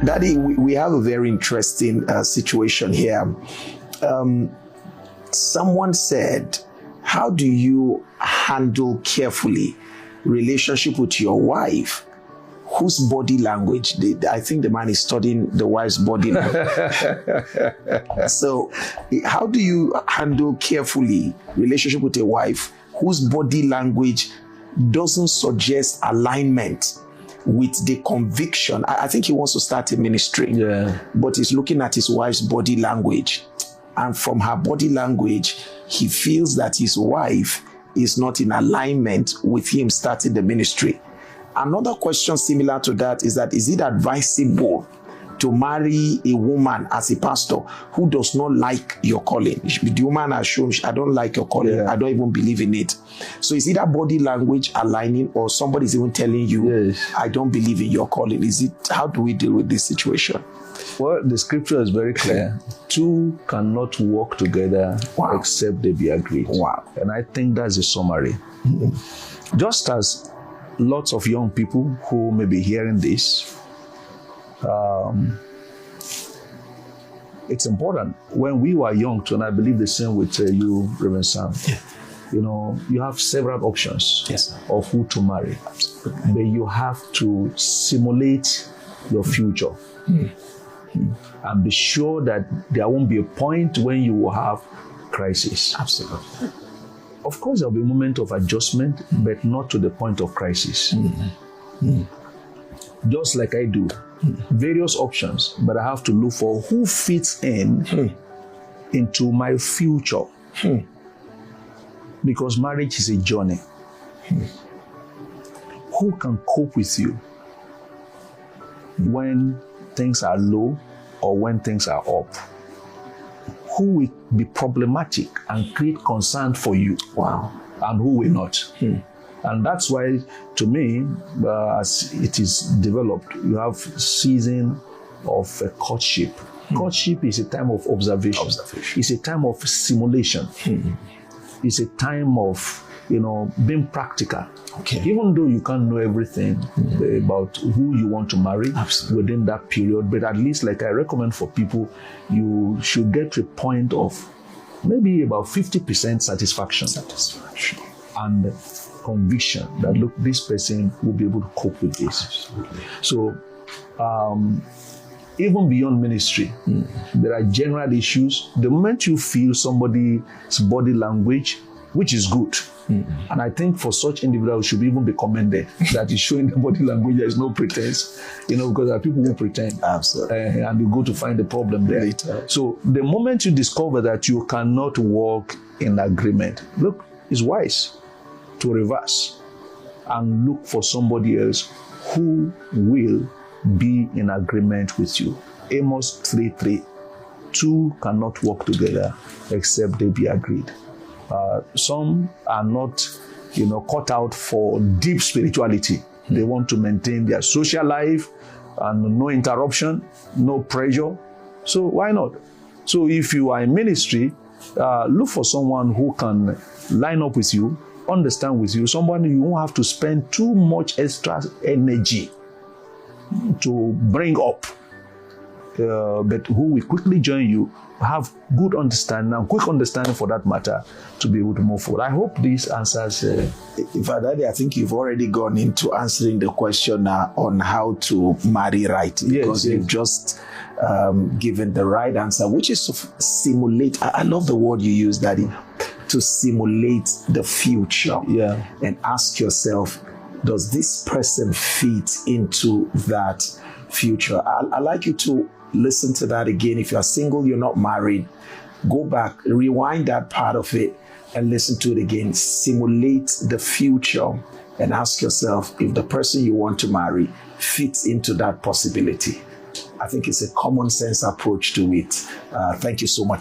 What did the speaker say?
Daddy, we have a very interesting situation here. Someone said, how do you handle carefully relationship with your wife whose body language, I think the man is studying the wife's body language. So how do you handle carefully relationship with a wife whose body language doesn't suggest alignment with the conviction? I think he wants to start a ministry, but he's looking at his wife's body language. And from her body language, he feels that his wife is not in alignment with him starting the ministry. Another question similar to that is it advisable to marry a woman as a pastor who does not like your calling? The woman has shown, I don't like your calling, I don't even believe in it. So is either body language aligning, or somebody is even telling you, I don't believe in your calling? How do we deal with this situation? Well, the scripture is very clear. Two cannot walk together except they be agreed. And I think that's the summary. Just as lots of young people who may be hearing this, it's important. When we were young too, and I believe the same with you, Reverend Sam, you have several options of who to marry. But you have to simulate your future. And be sure that there won't be a point when you will have crisis. Absolutely. Of course, there will be a moment of adjustment, but not to the point of crisis. Just like I do, various options, but I have to look for who fits into my future. Because marriage is a journey. Who can cope with you when things are low or when things are up? Who will be problematic and create concern for you? And who will not? And that's why, to me, as it is developed, you have season of courtship. Courtship is a time of observation. It's a time of simulation. It's a time of being practical. Even though you can't know everything about who you want to marry within that period, but at least, like I recommend for people, you should get to a point of maybe about 50% satisfaction. And conviction that, look, this person will be able to cope with this. So, even beyond ministry, there are general issues. The moment you feel somebody's body language, which is good, and I think for such individuals should even be commended that is showing the body language, there is no pretense, because there are people who pretend. And you go to find the problem there. So the moment you discover that you cannot walk in agreement, look, it's wise to reverse and look for somebody else who will be in agreement with you. Amos 3:3, two cannot walk together except they be agreed. Some are not, cut out for deep spirituality. They want to maintain their social life and no interruption, no pressure. So why not? So if you are in ministry, look for someone who can line up with you, understand with you, someone you won't have to spend too much extra energy to bring up, but who will quickly join you, have good understanding and quick understanding for that matter to be able to move forward. I hope this answers. In fact, Daddy, I think you've already gone into answering the question on how to marry right, because you've just given the right answer, which is to simulate. I love the word you use, Daddy, to simulate the future. And ask yourself, does this person fit into that future? I'd like you to listen to that again. If you're single, you're not married, go back, rewind that part of it and listen to it again. Simulate the future and ask yourself if the person you want to marry fits into that possibility. I think it's a common sense approach to it. Thank you so much.